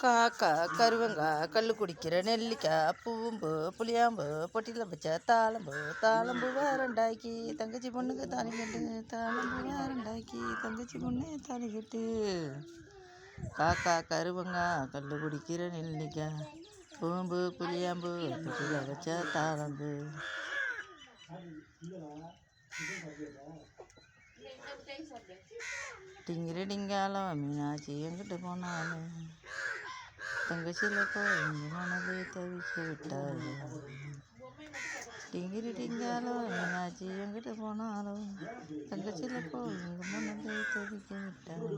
காக்கா கருவங்கா கல் குடிக்கிற நெல்லிக்காய் பூம்பு புளியாம்பு பொட்டியில் வச்ச தாளம்பு தாளம்பு வேறண்டாக்கி தங்கச்சி பொண்ணுக்கு தாலி கட்டு தாளம்பு வேறண்டாக்கி தங்கச்சி பொண்ணு தாலி கட்டு. காக்கா கருவங்கா கல் குடிக்கிற நெல்லிக்காய் பூம்பு புளியாம்பு பொட்டியில் வச்ச தாளம்பு. டிங்கிரி டிங்காலம் மீனாட்சி எங்கிட்டு போனாலும் தங்கச்சியில் போய் மனதை தவிக்க விட்டாரு. டிங்கிரி டிங்காலம் மீனாட்சி எங்கிட்டு போனாலும் தங்கச்சியில் போய் எங்கள் மனதை தவிக்க விட்டாரு.